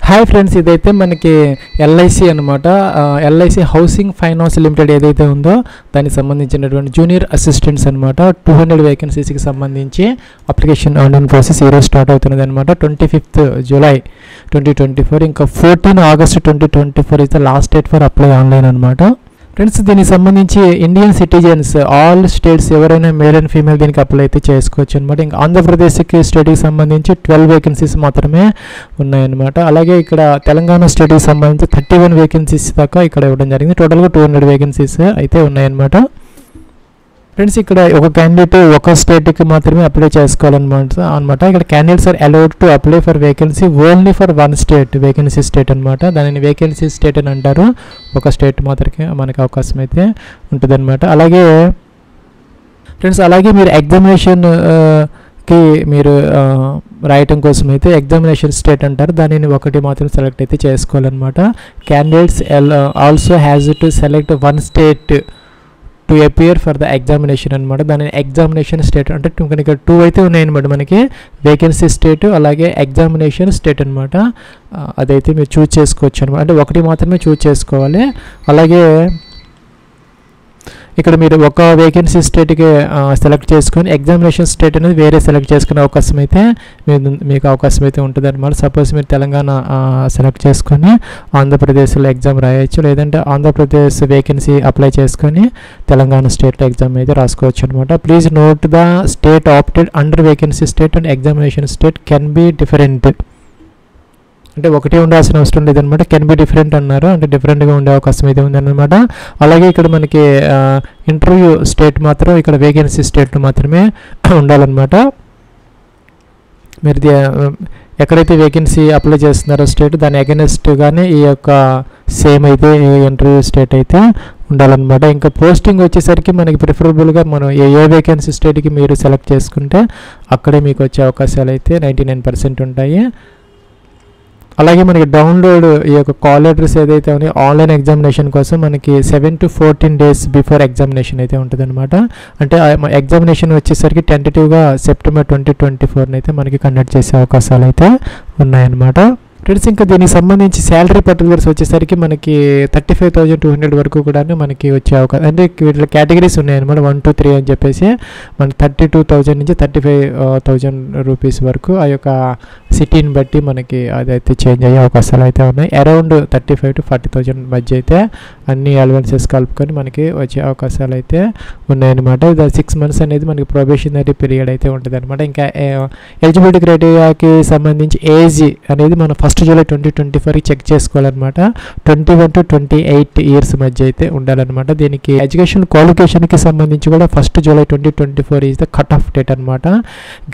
Hi friends, ఇదైతే మనకి LIC అనమాట. ఎల్ఐసి హౌసింగ్ ఫైనాన్స్ లిమిటెడ్ ఏదైతే ఉందో దానికి సంబంధించినటువంటి జూనియర్ అసిస్టెంట్స్ అనమాట. 200 వేకెన్సీస్కి సంబంధించి అప్లికేషన్ ఆన్లైన్ ప్రాసెస్ ఈరోజు స్టార్ట్ అవుతున్నది అనమాట. 25th July 2024. ఇంకా 14 August 2024 is the last date for apply online అనమాట. ఫ్రెండ్స్, దీనికి సంబంధించి ఇండియన్ సిటిజన్స్ ఆల్ స్టేట్స్ ఎవరైనా మేల్ అండ్ ఫీమేల్ దీనికి అప్లై అయితే చేసుకోవచ్చు అనమాట. ఇంకా ఆంధ్రప్రదేశ్కి స్టేట్కి సంబంధించి 12 వేకెన్సీస్ మాత్రమే ఉన్నాయన్నమాట. అలాగే ఇక్కడ తెలంగాణ స్టేట్కి సంబంధించి 31 వేకెన్సీస్ దాకా ఇక్కడ ఇవ్వడం జరిగింది. టోటల్గా 200 వేకెన్సీస్ అయితే ఉన్నాయన్నమాట. ఫ్రెండ్స్, ఇక్కడ ఒక క్యాండిడేట్ ఒక స్టేట్కి మాత్రమే అప్లై చేసుకోవాలన్నమాట. ఇక్కడ candidates are allowed to apply for vacancy only for one state, vacancy state అనమాట. దానిని వేకెన్సీ స్టేట్ అని అంటారు. ఒక స్టేట్ మాత్రమే మనకి అవకాశం అయితే ఉంటుందన్నమాట. అలాగే ఫ్రెండ్స్, అలాగే మీరు ఎగ్జామినేషన్కి మీరు రాయటం కోసం అయితే ఎగ్జామినేషన్ స్టేట్ అంటారు. దానిని ఒకటి మాత్రం సెలెక్ట్ అయితే చేసుకోవాలన్నమాట. Candidates also has to select one state to appear for the examination అనమాట. దాని ఎగ్జామినేషన్ స్టేట్ అంటే ఇక్కడ 2 అయితే ఉన్నాయన్నమాట మనకి. వేకెన్సీ స్టేట్ అలాగే ఎగ్జామినేషన్ స్టేట్ అనమాట. అదైతే మీరు చూజ్ చేసుకోవచ్చు అనమాట. అంటే ఒకటి మాత్రమే చూజ్ చేసుకోవాలి. అలాగే ఇక్కడ మీరు ఒక వేకెన్సీ స్టేట్కి సెలెక్ట్ చేసుకొని ఎగ్జామినేషన్ స్టేట్ అనేది వేరే సెలెక్ట్ చేసుకునే అవకాశం అయితే మీకు అవకాశం అయితే ఉంటుంది అనమాట. సపోజ్ మీరు తెలంగాణ సెలెక్ట్ చేసుకొని ఆంధ్రప్రదేశ్లో ఎగ్జామ్ రాయొచ్చు, లేదంటే ఆంధ్రప్రదేశ్ వేకెన్సీ అప్లై చేసుకొని తెలంగాణ స్టేట్లో ఎగ్జామ్ అయితే రాసుకోవచ్చు అనమాట. Please note the state opted under vacancy state and examination state can be different. అంటే ఒకటే ఉండాల్సిన అవసరం లేదనమాట. కెన్ బి డిఫరెంట్ అన్నారు, అంటే డిఫరెంట్గా ఉండే అవకాశం అయితే ఉందన్నమాట. అలాగే ఇక్కడ మనకి ఇంటర్వ్యూ స్టేట్ మాత్రం ఇక్కడ వేకెన్సీ స్టేట్లో మాత్రమే ఉండాలన్నమాట. మీరు ఎక్కడైతే వేకెన్సీ అప్లై చేస్తున్నారో స్టేట్ దాని అగెనెస్ట్గానే ఈ యొక్క సేమ్ అయితే ఇంటర్వ్యూ స్టేట్ అయితే ఉండాలన్నమాట. ఇంకా పోస్టింగ్ వచ్చేసరికి మనకి ప్రిఫరబుల్గా మనం ఏ వేకెన్సీ స్టేట్కి మీరు సెలెక్ట్ చేసుకుంటే అక్కడే మీకు వచ్చే అవకాశాలు అయితే 99% ఉంటాయి. అలాగే మనకి డౌన్లోడ్ ఈ యొక్క కాల్ లెటర్స్ ఏదైతే ఉన్నాయో ఆన్లైన్ ఎగ్జామినేషన్ కోసం మనకి 7 to 14 days బిఫోర్ ఎగ్జామినేషన్ అయితే ఉంటుంది అనమాట. అంటే ఎగ్జామినేషన్ వచ్చేసరికి టెంటేటివ్గా సెప్టెంబర్ 2024 అయితే మనకి కండక్ట్ చేసే అవకాశాలు అయితే ఉన్నాయన్నమాట. ఫ్రెండ్స్, ఇంకా దీనికి సంబంధించి శాలరీ పర్టికులర్స్ వచ్చేసరికి మనకి 35,200 వరకు కూడా మనకి వచ్చే అవకాశం. అంటే వీటిలో కేటగిరీస్ ఉన్నాయన్నమాట, 1 to 3 అని చెప్పేసి. మనకి 32,000 నుంచి 35,000 రూపీస్ వరకు ఆ యొక్క సిటీని బట్టి మనకి అదైతే చేంజ్ అయ్యే అవకాశాలు అయితే ఉన్నాయి. అరౌండ్ 35,000 to 40,000 మధ్య అయితే అన్ని అలవెన్సెస్ కలుపుకొని మనకి వచ్చే అవకాశాలు అయితే ఉన్నాయన్నమాట. 6 months అనేది మనకి ప్రొబేషనరీ పీరియడ్ అయితే ఉంటుంది అనమాట. ఇంకా ఎలిజిబిలిటీ క్రైటీరియాకి సంబంధించి ఏజ్ అనేది మనం 1st July 2024 చెక్ చేసుకోవాలన్నమాట. 21 to 28 years మధ్య అయితే ఉండాలన్నమాట. దీనికి ఎడ్యుకేషన్ క్వాలిఫికేషన్కి సంబంధించి కూడా 1st July 2024 is the cut off date అనమాట.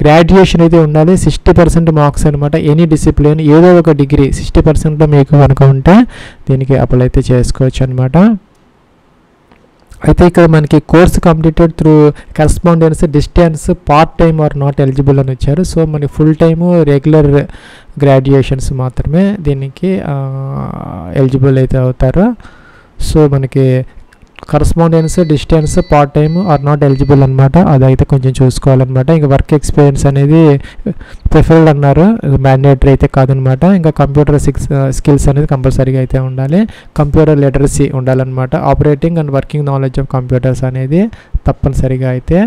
గ్రాడ్యుయేషన్ అయితే ఉండాలి, 60% మార్క్స్ అనమాట. ఎనీ డిసిప్లిన్ ఏదో ఒక డిగ్రీ 60%లో మీకు కనుక ఉంటే దీనికి అప్లై అయితే చేసుకోవచ్చు అనమాట. అయితే ఇక్కడ మనకి course completed through correspondence distance part time are not eligible అని వచ్చారు. సో మనకి ఫుల్ టైము రెగ్యులర్ గ్రాడ్యుయేషన్స్ మాత్రమే దీనికి ఎలిజిబుల్ అయితే అవుతారు. సో మనకి correspondence distance part time are not eligible అనమాట. అదైతే కొంచెం చూసుకోవాలన్నమాట. ఇంకా వర్క్ ఎక్స్పీరియన్స్ అనేది ప్రిఫర్డ్ అన్నారు, మ్యాండేటరీ అయితే కాదనమాట. ఇంకా కంప్యూటర్ స్కిల్స్ అనేది కంపల్సరీగా అయితే ఉండాలి. కంప్యూటర్ లిటరసీ ఉండాలన్నమాట. Operating and working knowledge of computers అనేది తప్పనిసరిగా అయితే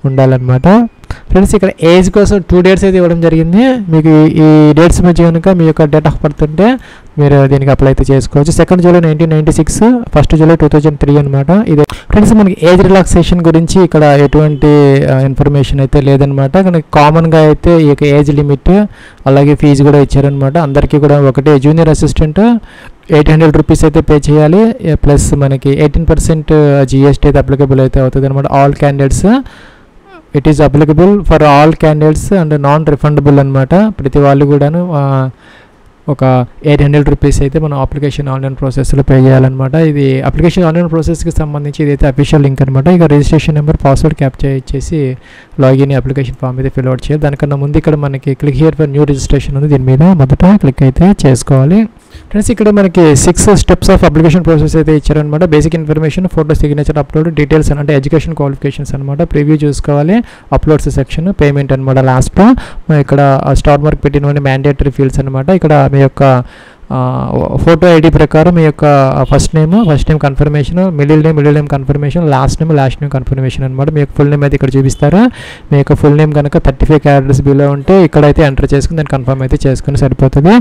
ఉండాలన్నమాట. ఫ్రెండ్స్, ఇక్కడ ఏజ్ కోసం 2 dates అయితే ఇవ్వడం జరిగింది. మీకు ఈ డేట్స్ మధ్య కనుక మీ యొక్క డేట్ ఆఫ్ బర్త్ ఉంటే మీరు దీనికి అప్లై అయితే చేసుకోవచ్చు. 2nd July 1996, 1st July 2003 అనమాట. ఇదే ఫ్రెండ్స్, మనకి ఏజ్ రిలాక్సేషన్ గురించి ఇక్కడ ఎటువంటి ఇన్ఫర్మేషన్ అయితే లేదనమాట. కానీ కామన్గా అయితే ఈ యొక్క ఏజ్ లిమిట్ అలాగే ఫీజు కూడా ఇచ్చారనమాట. అందరికీ కూడా ఒకటే. జూనియర్ అసిస్టెంట్ 800 రూపీస్ అయితే పే చేయాలి. ప్లస్ మనకి 18% GST అయితే అప్లికబుల్ అయితే అవుతుంది అనమాట. All candidates it is applicable for all candidates and non refundable అనమాట. ప్రతి వాళ్ళు కూడాను ఒక 800 రూపీస్ అయితే మనం అప్లికేషన్ ఆన్లైన్ ప్రాసెస్లో పే చేయాలన్నమాట. ఇది అప్లికేషన్ ఆన్లైన్ ప్రాసెస్కి సంబంధించి ఇదైతే అఫీషియల్ లింక్ అనమాట. ఇక రిజిస్ట్రేషన్ నెంబర్ పాస్వర్డ్ క్యాప్చర్ ఇచ్చేసి లాగిన్ అప్లికేషన్ ఫామ్ అయితే ఫిల్ అవుట్ చేయాలి. దానికన్నా ముందు ఇక్కడ మనకి click here for new registration ఉంది, దీని మీద మొదట క్లిక్ అయితే చేసుకోవాలి. ఫ్రెండ్స్, ఇక్కడ మనకి 6 steps ఆఫ్ అప్లికేషన్ ప్రాసెస్ అయితే ఇచ్చారనమాట. Basic information, photo, signature, upload, details అంటే ఎడ్యుకేషన్ క్వాలిఫికేషన్స్ అనమాట. ప్రివ్యూ చూసుకోవాలి, అప్లోడ్స్ సెక్షన్, పేమెంట్ అనమాట. లాస్ట్లో ఇక్కడ స్టార్ మార్క్ పెట్టినవన్నీ మ్యాండేటరీ ఫీల్డ్స్ అనమాట. ఇక్కడ మీ యొక్క ఫోటో ఐడి ప్రకారం మీ యొక్క first name confirmation, middle name confirmation, last name confirmation అనమాట. మీ యొక్క ఫుల్ నేమ్ అయితే ఇక్కడ చూపిస్తారు. మీ యొక్క ఫుల్ నేమ్ కనుక 35 క్యారెక్టర్స్ బిలో ఉంటే ఇక్కడైతే ఎంటర్ చేసుకుని దాన్ని కన్ఫర్మ్ అయితే చేసుకుని సరిపోతుంది.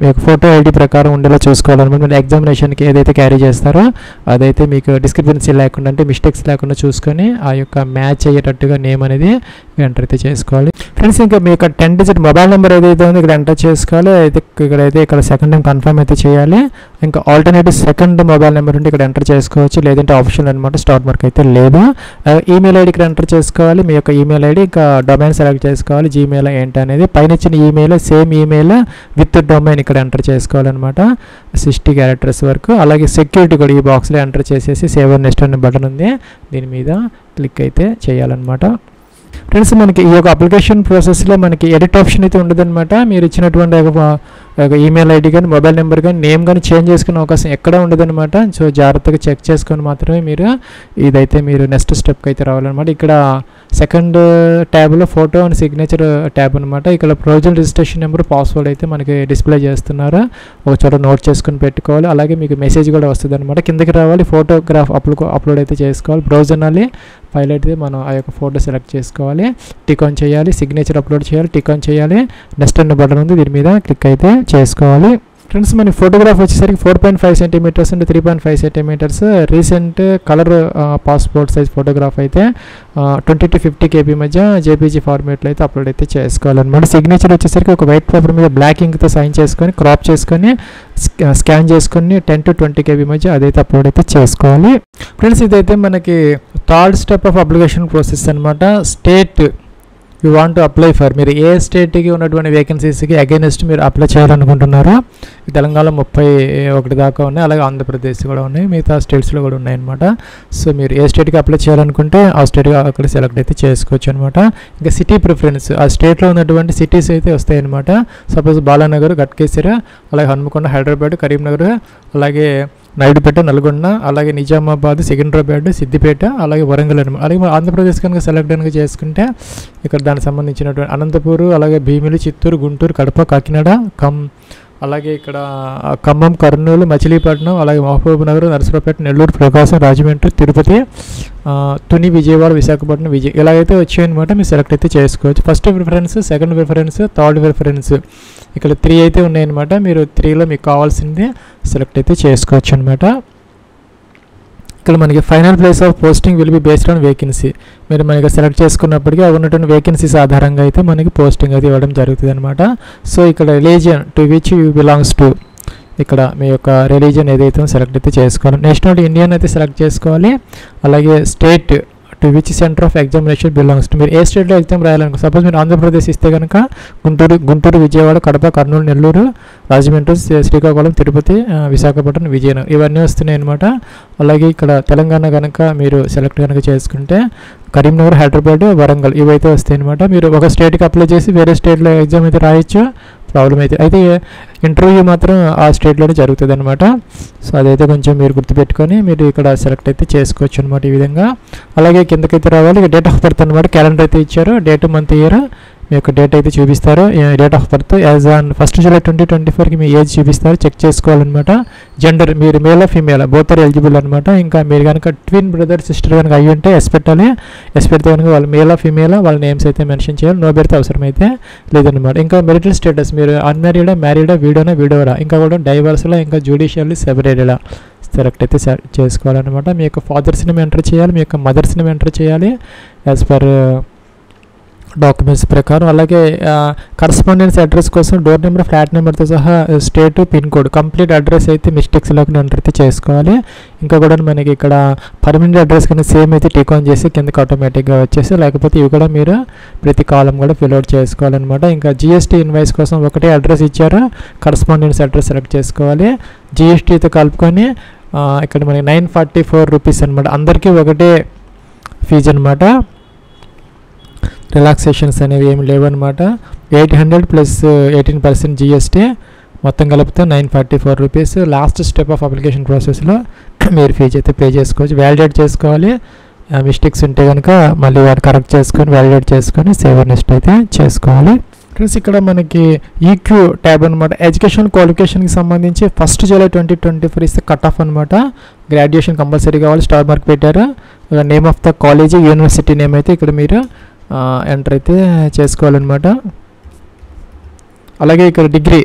మీ యొక్క ఫోటో ఐడి ప్రకారం ఉండేలా చూసుకోవాలన్నమాట. మీరు ఎగ్జామినేషన్కి ఏదైతే క్యారీ చేస్తారో అదైతే మీకు డిస్క్రిపెన్సీ లేకుండా, అంటే మిస్టేక్స్ లేకుండా చూసుకొని ఆ యొక్క మ్యాచ్ అయ్యేటట్టుగా నేమ్ అనేది ఎంటర్ అయితే చేసుకోవాలి. ఫ్రెండ్స్, ఇంకా మీ యొక్క 10 డిజిట్ మొబైల్ నెంబర్ ఏదైతే ఉందో ఇక్కడ ఎంటర్ చేసుకోవాలి. అయితే ఇక్కడ సెకండ్ టైం కన్ఫర్మ్ అయితే చేయాలి. ఇంకా ఆల్టర్నేటివ్ సెకండ్ మొబైల్ నెంబర్ ఉంటే ఇక్కడ ఎంటర్ చేసుకోవచ్చు, లేదంటే ఆప్షన్ అనమాట, స్టార్ట్ మార్క్ అయితే లేదు. ఈమెయిల్ ఐడి ఇక్కడ ఎంటర్ చేసుకోవాలి. మీ యొక్క ఈమెయిల్ ఐడి, ఇంకా డొమైన్ సెలెక్ట్ చేసుకోవాలి. జీమెయిల్ ఏంటి అనేది పైన ఇచ్చిన email same email with domain ఇక్కడ ఎంటర్ చేసుకోవాలన్నమాట, 60 క్యారెక్టర్స్ వరకు. అలాగే సెక్యూరిటీ కూడా ఈ బాక్స్లో ఎంటర్ చేసేసి సేవ్ అండ్ నెక్స్ట్ అనే బటన్ ఉంది, దీని మీద క్లిక్ అయితే చేయాలన్నమాట. ఫ్రెండ్స్, మనకి ఈ యొక్క అప్లికేషన్ ప్రాసెస్లో మనకి ఎడిట్ ఆప్షన్ అయితే ఉండదన్నమాట. మీరు ఇచ్చినటువంటి ఈమెయిల్ ఐడి కానీ మొబైల్ నెంబర్ కానీ నేమ్ కానీ చేంజ్ చేసుకునే అవకాశం ఎక్కడ ఉండదన్నమాట. సో జాగ్రత్తగా చెక్ చేసుకొని మాత్రమే మీరు ఇదైతే మీరు నెక్స్ట్ స్టెప్కి అయితే రావాలన్నమాట. ఇక్కడ సెకండ్ ట్యాబ్లో ఫోటో అండ్ సిగ్నేచర్ ట్యాబ్ అనమాట. ఇక్కడ ప్రొవిజనల్ రిజిస్ట్రేషన్ నెంబర్, పాస్వర్డ్ అయితే మనకి డిస్ప్లే చేస్తున్నారు, ఒక చోట నోట్ చేసుకుని పెట్టుకోవాలి. అలాగే మీకు మెసేజ్ కూడా వస్తుంది అనమాట. కిందకి రావాలి, ఫోటోగ్రాఫ్ అప్లోడ్ అయితే చేసుకోవాలి. బ్రౌజర్ అనాలి, ఫైల్ అయితే మనం ఆ యొక్క ఫోటో సెలెక్ట్ చేసుకోవాలి, టిక్ ఆన్ చేయాలి, సిగ్నేచర్ అప్లోడ్ చేయాలి, టిక్ ఆన్ చేయాలి, నెక్స్ట్ అన్న బటన్ ఉంది, దీని మీద క్లిక్ అయితే చేసుకోవాలి. ఫ్రెండ్స్, మన ఫోటోగ్రాఫ్ వచ్చేసరికి 4.5 centimetres and 3.5 centimetres. Recent colour passport size photograph అయితే 20 to 50 KB మధ్య జేపీజీ ఫార్మేట్లో అయితే అప్లోడ్ అయితే చేసుకోవాలన్నమాట. సిగ్నేచర్ వచ్చేసరికి ఒక వైట్ పేపర్ మీద బ్లాక్ ఇంక్తో సైన్ చేసుకొని క్రాప్ చేసుకొని స్కాన్ చేసుకొని 10 to 20 KB మధ్య అదైతే అప్లోడ్ అయితే చేసుకోవాలి. ఫ్రెండ్స్, ఇదైతే మనకి third step of application process అనమాట. State you want to apply for, మీరు ఏ స్టేట్కి ఉన్నటువంటి వేకెన్సీస్కి అగైనెస్ట్ మీరు అప్లై చేయాలనుకుంటున్నారో. తెలంగాణ 31 దాకా ఉన్నాయి, అలాగే ఆంధ్రప్రదేశ్ కూడా ఉన్నాయి, మిగతా స్టేట్స్లో కూడా ఉన్నాయన్నమాట. సో మీరు ఏ స్టేట్కి అప్లై చేయాలనుకుంటే ఆ స్టేట్కి అక్కడ సెలెక్ట్ అయితే చేసుకోవచ్చు అనమాట. ఇంకా సిటీ ప్రిఫరెన్స్, ఆ స్టేట్లో ఉన్నటువంటి సిటీస్ అయితే వస్తాయన్నమాట. సపోజ్ బాలానగర్, గట్కేసర, అలాగే హన్మకొండ, హైదరాబాద్, కరీంనగర్, అలాగే నాయుడుపేట, నల్గొండ, అలాగే నిజామాబాద్, సికింద్రాబాద్, సిద్దిపేట, అలాగే వరంగల్ అనమాట. అలాగే ఆంధ్రప్రదేశ్ కనుక సెలెక్ట్ కనుక చేసుకుంటే ఇక్కడ దానికి సంబంధించినటువంటి అనంతపూర్, అలాగే భీమిలి, చిత్తూరు, గుంటూరు, కడప, కాకినాడ, అలాగే ఇక్కడ ఖమ్మం, కర్నూలు, మచిలీపట్నం, అలాగే మహబూబ్ నగర్, నరసరావుపేట, నెల్లూరు, ప్రకాశం, రాజమండ్రి, తిరుపతి, తుని, విజయవాడ, విశాఖపట్నం, ఇలాగైతే వచ్చాయన్నమాట. మీరు సెలెక్ట్ అయితే చేసుకోవచ్చు. First preference, second preference, third preference, ఇక్కడ 3 అయితే ఉన్నాయన్నమాట. మీరు 3లో మీకు కావాల్సింది సెలెక్ట్ అయితే చేసుకోవచ్చు అనమాట. ఇక్కడ మనకి final place of posting will be based on vacancy. మీరు మనకి సెలెక్ట్ చేసుకున్నప్పటికీ ఉన్నటువంటి వేకెన్సీస్ ఆధారంగా అయితే మనకి పోస్టింగ్ అయితే ఇవ్వడం జరుగుతుంది అనమాట. సో ఇక్కడ religion to which you belongs to, ఇక్కడ మీ యొక్క రిలీజియన్ ఏదైతే సెలెక్ట్ అయితే చేసుకోవాలి. నేషనాలిటీ ఇండియన్ అయితే సెలెక్ట్ చేసుకోవాలి. అలాగే state to which centre of examination belongs to, మీరు ఏ స్టేట్లో ఎగ్జామ్ రాయాలనుకో. సపోజ్ మీరు ఆంధ్రప్రదేశ్ ఇస్తే కనుక గుంటూరు, విజయవాడ, కడప, కర్నూలు, నెల్లూరు, రాజమండ్రి, శ్రీకాకుళం, తిరుపతి, విశాఖపట్నం, విజయనగరం ఇవన్నీ వస్తున్నాయి అనమాట. అలాగే ఇక్కడ తెలంగాణ కనుక మీరు సెలెక్ట్ కనుక చేసుకుంటే కరీంనగర్, హైదరాబాద్, వరంగల్ ఇవైతే వస్తాయి అనమాట. మీరు ఒక స్టేట్కి అప్లై చేసి వేరే స్టేట్లో ఎగ్జామ్ అయితే రాయొచ్చు, ప్రాబ్లం అయితే ఇంటర్వ్యూ మాత్రం ఆ స్టేట్లోనే జరుగుతుంది అనమాట. సో అదైతే కొంచెం మీరు గుర్తుపెట్టుకొని మీరు ఇక్కడ సెలెక్ట్ అయితే చేసుకోవచ్చు అనమాట ఈ విధంగా. అలాగే కిందకైతే రావాలి, డేట్ ఆఫ్ బర్త్ అనమాట. క్యాలెండర్ అయితే ఇచ్చారు, డేట్, మంత్, ఇయర్, మీ యొక్క డేట్ అయితే చూపిస్తారు. Date of birth as on 1 July 2024కి మీ ఏజ్ చూపిస్తారు, చెక్ చేసుకోవాలన్నమాట. జెండర్ మీరు male female both are eligible అనమాట. ఇంకా మీరు కనుక ట్విన్ బ్రదర్ సిస్టర్ కనుక అయ్యి ఉంటే ఎస్ పెట్టాలి. ఎస్ పెడితే కనుక వాళ్ళు మేల్ ఫీమేల్ వాళ్ళ నేమ్స్ అయితే మెన్షన్ చేయాలి. నో పెడితే అవసరమైతే లేదనమాట. ఇంకా మెరిటల్ స్టేటస్ మీరు అన్మ్యారీడా, మ్యారీడా, వీడోనా, ఇంకా కూడా డైవర్స్లా, ఇంకా జ్యుడిషియల్లీ సెపరేటెడా సెలెక్ట్ అయితే చేసుకోవాలన్నమాట. మీ యొక్క ఫాదర్స్ నేమ్ ఎంటర్ చేయాలి, మీ యొక్క మదర్స్ నేమ్ ఎంటర్ చేయాలి యాజ్ పర్ డాక్యుమెంట్స్ ప్రకారం. అలాగే కరస్పాండెన్స్ అడ్రస్ కోసం డోర్ నెంబర్, ఫ్లాట్ నెంబర్తో సహా state, pin code, complete address అయితే మిస్టేక్స్ లేకుండా ఎంటర్ అయితే చేసుకోవాలి. ఇంకా కూడా మనకి ఇక్కడ పర్మనెంట్ అడ్రస్ కానీ సేమ్ అయితే టిక్ ఆన్ చేసి కిందకి ఆటోమేటిక్గా వచ్చేసి, లేకపోతే ఇవి కూడా మీరు ప్రతి కాలం కూడా ఫిల్అవుట్ చేసుకోవాలన్నమాట. ఇంకా జిఎస్టీ ఇన్వాయిస్ కోసం ఒకటే అడ్రస్ ఇచ్చారు, కరస్పాండెన్స్ అడ్రస్ సెలెక్ట్ చేసుకోవాలి. జిఎస్టీతో కలుపుకొని ఇక్కడ మనకి 944 రూపీస్ అనమాట. అందరికీ ఒకటే ఫీజు అనమాట. రిలాక్సేషన్స్ అనేవి ఏమి లేవన్నమాట. 800 ప్లస్ 18% జిఎస్టీ మొత్తం కలిపితే 944 rupees. Last step of application ప్రాసెస్లో మీరు ఫీజు అయితే పే చేసుకోవచ్చు. వ్యాలిడేట్ చేసుకోవాలి. మిస్టేక్స్ ఉంటే కనుక మళ్ళీ వాడు కరెక్ట్ చేసుకొని వ్యాలిడేట్ చేసుకొని సేవ్ నెక్స్ట్ అయితే చేసుకోవాలి. ఫ్రెండ్స్ ఇక్కడ మనకి ఈక్యూ ట్యాబ్ అనమాట. ఎడ్యుకేషన్ క్వాలిఫికేషన్కి సంబంధించి 1 జూలై 2024 ఇస్తే కట్ ఆఫ్ అనమాట. గ్రాడ్యుయేషన్ కంపల్సరీ కావాలి, స్టార్ మార్క్ పెట్టారు. Name of the college, university name అయితే ఇక్కడ మీరు ఎంటర్ అయితే చేసుకోవాలన్నమాట. అలాగే ఇక్కడ degree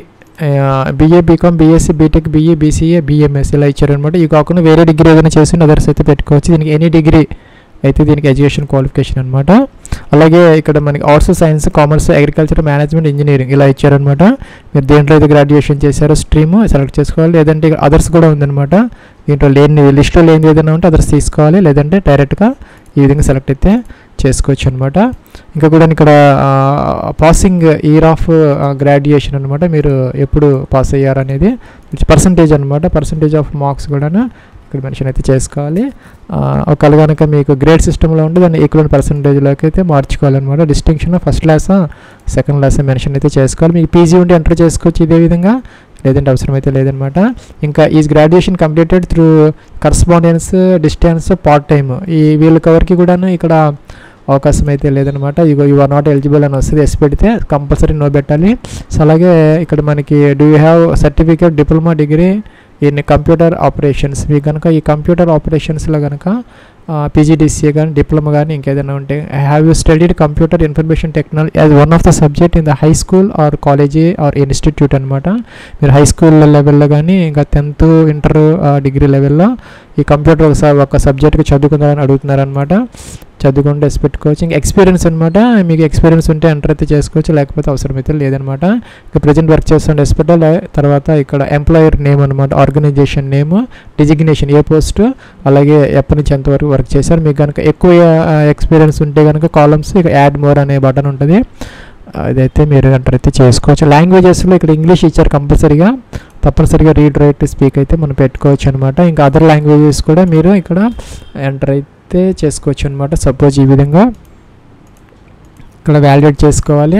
BA, BCom, BSc, BTech, BE, BCA, BMS ఇలా ఇచ్చారనమాట. ఇవి కాకుండా వేరే డిగ్రీ ఏదైనా చేసి అదర్స్ అయితే పెట్టుకోవచ్చు. దీనికి ఎనీ డిగ్రీ అయితే దీనికి ఎడ్యుకేషన్ క్వాలిఫికేషన్ అనమాట. అలాగే ఇక్కడ మనకి arts, science, commerce, agriculture, management, engineering ఇలా ఇచ్చారనమాట. మీరు దేంట్లో అయితే గ్రాడ్యుయేషన్ చేశారో స్ట్రీమ్ సెలెక్ట్ చేసుకోవాలి. లేదంటే అదర్స్ కూడా ఉందన్నమాట. దీంట్లో లేని లిస్ట్లో లేనిది ఏదైనా ఉంటే అదర్స్ తీసుకోవాలి. లేదంటే డైరెక్ట్గా ఈ విధంగా సెలెక్ట్ అయితే చేసుకోవచ్చు అనమాట. ఇంకా కూడా ఇక్కడ పాసింగ్ ఇయర్ ఆఫ్ గ్రాడ్యుయేషన్ అనమాట. మీరు ఎప్పుడు పాస్ అయ్యారు అనేది పర్సంటేజ్ అనమాట. పర్సంటేజ్ ఆఫ్ మార్క్స్ కూడా ఇక్కడ మెన్షన్ అయితే చేసుకోవాలి. ఒకవేళ కనుక మీకు గ్రేడ్ సిస్టంలో ఉంటే దాన్ని ఈక్వల్ పర్సంటేజ్లోకి అయితే మార్చుకోవాలన్నమాట. డిస్టింక్షన్ ఫస్ట్ క్లాసా సెకండ్ క్లాసా మెన్షన్ అయితే చేసుకోవాలి. మీకు పీజీ ఉంటే ఎంటర్ చేసుకోవచ్చు ఇదే విధంగా, లేదంటే అవసరం అయితే లేదనమాట. ఇంకా is graduation completed through correspondence, distance, part time ఈ వీళ్ళ కవర్కి కూడాను ఇక్కడ అవకాశం అయితే లేదనమాట. యు ఆర్ నాట్ ఎలిజిబుల్ అని వస్తుంది. ఎస్ పెడితే కంపల్సరీ నో పెట్టాలి. సో అలాగే ఇక్కడ మనకి do you have certificate, diploma, degree in computer operations. మీకు కనుక ఈ కంప్యూటర్ ఆపరేషన్స్లో కనుక PGDCA కానీ డిప్లొమా కానీ ఇంకేదైనా ఉంటే have you studied computer information technology as one of the subject in the high school or college or institute అనమాట. మీరు హై స్కూల్ లెవెల్లో కానీ ఇంకా 10th, ఇంటర్, డిగ్రీ లెవెల్లో ఈ కంప్యూటర్ ఒక సబ్జెక్ట్కి చదువుకున్నారని అడుగుతున్నారనమాట. చదువుకుంటే ఎస్ పెట్టుకోవచ్చు. ఇంకా ఎక్స్పీరియన్స్ అనమాట. మీకు ఎక్స్పీరియన్స్ ఉంటే ఎంటర్ అయితే చేసుకోవచ్చు, లేకపోతే అవసరమైతే లేదనమాట. ఇక ప్రజెంట్ వర్క్ చేస్తుంటే ఎస్ పెట్టాలి. తర్వాత ఇక్కడ ఎంప్లాయర్ నేమ్ అనమాట, ఆర్గనైజేషన్ నేమ్, డిజిగ్నేషన్ ఏ పోస్ట్, అలాగే ఎప్పటి నుంచి ఎంతవరకు వర్క్ చేశారు. మీకు కనుక ఎక్కువ ఎక్స్పీరియన్స్ ఉంటే కనుక కాలమ్స్ ఇక యాడ్ మోర్ అనే బటన్ ఉంటుంది, అదైతే మీరు ఎంటర్ అయితే చేసుకోవచ్చు. లాంగ్వేజెస్లో ఇక్కడ ఇంగ్లీష్ ఇచ్చారు కంపల్సరీగా, తప్పనిసరిగా రీడ్, రైట్, స్పీక్ అయితే మనం పెట్టుకోవచ్చు అనమాట. ఇంకా అదర్ లాంగ్వేజెస్ కూడా మీరు ఇక్కడ ఎంటర్ అయితే చేసుకోవచ్చు అనమాట. సపోజ్ ఈ విధంగా ఇక్కడ వ్యాలిడేట్ చేసుకోవాలి.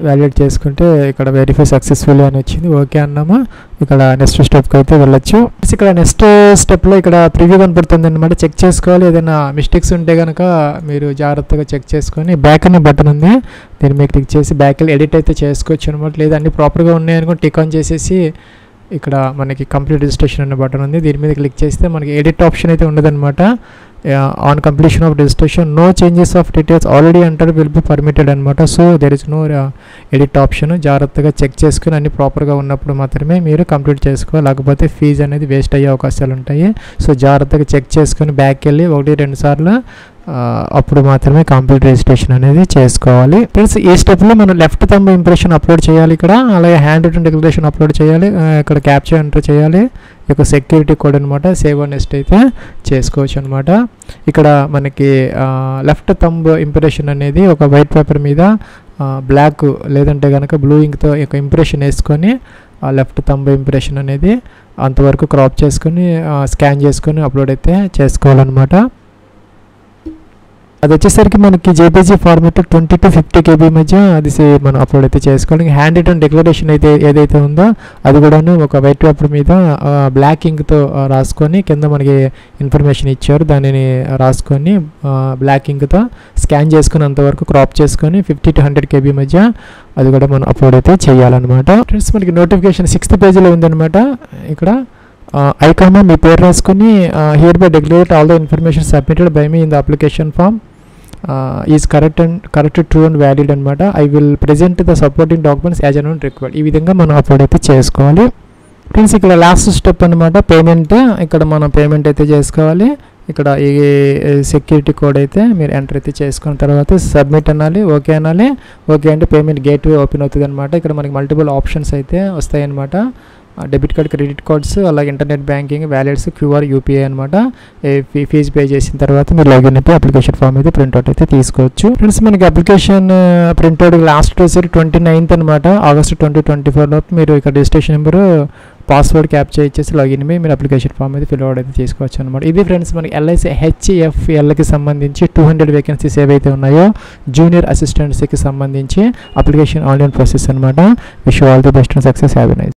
వ్యాలిడేట్ చేసుకుంటే ఇక్కడ వెరిఫై సక్సెస్ఫుల్ అని వచ్చింది, ఓకే అన్నామా. ఇక్కడ నెక్స్ట్ స్టెప్కి అయితే వెళ్ళొచ్చు. ఇక్కడ నెక్స్ట్ స్టెప్లో ఇక్కడ ప్రివ్యూ కనపడుతుంది అనమాట. చెక్ చేసుకోవాలి. ఏదైనా మిస్టేక్స్ ఉంటే కనుక మీరు జాగ్రత్తగా చెక్ చేసుకొని బ్యాక్ అనే బటన్ ఉంది, దీన్ని మీరు క్లిక్ చేసి బ్యాక్ వెళ్ళి ఎడిట్ అయితే చేసుకోవచ్చు అనమాట. లేదా అన్ని ప్రాపర్గా ఉన్నాయనుకోండి టిక్ ఆన్ చేసేసి ఇక్కడ మనకి కంప్లీట్ రిజిస్ట్రేషన్ అనే బటన్ ఉంది, దీని మీద క్లిక్ చేస్తే మనకి ఎడిట్ ఆప్షన్ అయితే ఉండదన్నమాట. On completion of registration no changes of details already enter will be permitted అనమాట. So there is no edit option. జాగ్రత్తగా చెక్ చేసుకుని అన్ని ప్రాపర్గా ఉన్నప్పుడు మాత్రమే మీరు కంప్లీట్ చేసుకోవాలి, లేకపోతే ఫీజు అనేది వేస్ట్ అయ్యే అవకాశాలు ఉంటాయి. సో జాగ్రత్తగా చెక్ చేసుకుని బ్యాక్ వెళ్ళి 1-2 సార్లు అప్పుడు మాత్రమే కంప్లీట్ రిజిస్ట్రేషన్ అనేది చేసుకోవాలి. ఫ్రెండ్స్ ఈ స్టెప్లో మనం లెఫ్ట్ థంబ్ ఇంప్రెషన్ అప్లోడ్ చేయాలి ఇక్కడ, అలాగే హ్యాండ్ రిటన్ డిక్లరేషన్ అప్లోడ్ చేయాలి, ఇక్కడ క్యాప్చా ఎంటర్ చేయాలి, ఇక సెక్యూరిటీ కోడ్ అనమాట. సేవ్ అండ్ నెక్స్ట్ అయితే చేసుకోవచ్చు అనమాట. ఇక్కడ మనకి లెఫ్ట్ థంబ్ ఇంప్రెషన్ అనేది ఒక వైట్ పేపర్ మీద బ్లాక్ లేదంటే కనుక బ్లూ ఇంక్తో ఒక ఇంప్రెషన్ వేసుకొని ఆ లెఫ్ట్ థంబ్ ఇంప్రెషన్ అనేది అంతవరకు క్రాప్ చేసుకొని స్కాన్ చేసుకొని అప్లోడ్ అయితే చేసుకోవాలన్నమాట. అది వచ్చేసరికి మనకి జేపీజీ ఫార్మేట్ 20 to 50 KB మధ్య అది మనం అప్లోడ్ అయితే చేసుకోవాలి. హ్యాండ్ రిటన్ డిక్లరేషన్ అయితే ఏదైతే ఉందో అది కూడాను ఒక వైట్ పేపర్ మీద బ్లాక్ ఇంక్తో రాసుకొని కింద మనకి ఇన్ఫర్మేషన్ ఇచ్చారు దానిని రాసుకొని బ్లాక్ ఇంక్తో స్కాన్ చేసుకుని అంతవరకు క్రాప్ చేసుకొని 50 to 100 KB మధ్య అది కూడా మనం అప్లోడ్ అయితే చేయాలన్నమాట. ఫ్రెండ్స్ మనకి నోటిఫికేషన్ 6th పేజీలో ఉందన్నమాట. ఇక్కడ ఐకామా మీ పేరు రాసుకొని hereby declare all the information submitted by మీ in the application form is correct true and valid అనమాట. I will present the supporting documents as and required. ఈ విధంగా మనం అప్లోడ్ అయితే చేసుకోవాలి. ఫ్రెండ్స్ ఇక్కడ లాస్ట్ స్టెప్ అనమాట పేమెంట్. ఇక్కడ మనం పేమెంట్ అయితే చేసుకోవాలి. ఇక్కడ ఈ సెక్యూరిటీ కోడ్ అయితే మీరు ఎంటర్ అయితే చేసుకున్న తర్వాత సబ్మిట్ అనాలి, ఓకే అనాలి. ఓకే అంటే పేమెంట్ గేట్వే ఓపెన్ అవుతుంది అనమాట. ఇక్కడ మనకి మల్టిపుల్ ఆప్షన్స్ అయితే వస్తాయి అనమాట. డెబిట్ కార్డ్, క్రెడిట్ కార్డ్స్, అలాగే internet banking, wallets, QR, UPI అనమాట. ఫీజు పే చేసిన తర్వాత మీరు లాగిన్ అయితే అప్లికేషన్ ఫామ్ అయితే ప్రింట్అవుట్ అయితే తీసుకోవచ్చు. ఫ్రెండ్స్ మనకి అప్లికేషన్ ప్రింట్అవుట్ లాస్ట్ వచ్చేసరికి 29th అనమాట, August 2024 లోపు మీరు ఇక్కడ రిజిస్ట్రేషన్ నెంబరు పాస్వర్డ్ క్యాప్చర్ ఇచ్చేసి లాగిన్ అయ్యి మీరు అప్లికేషన్ ఫామ్ అయితే ఫిల్ అవుట్ అయితే తీసుకోవచ్చు అనమాట. ఇది ఫ్రెండ్స్ మనకి LIC HFLకి సంబంధించి 200 వేకెన్సీస్ ఏవైతే ఉన్నాయో జూనియర్ అసిస్టెంట్స్కి సంబంధించి అప్లికేషన్ ఆన్లైన్ ప్రాసెస్ అనమాట. Wish you all the best and success. Have a nice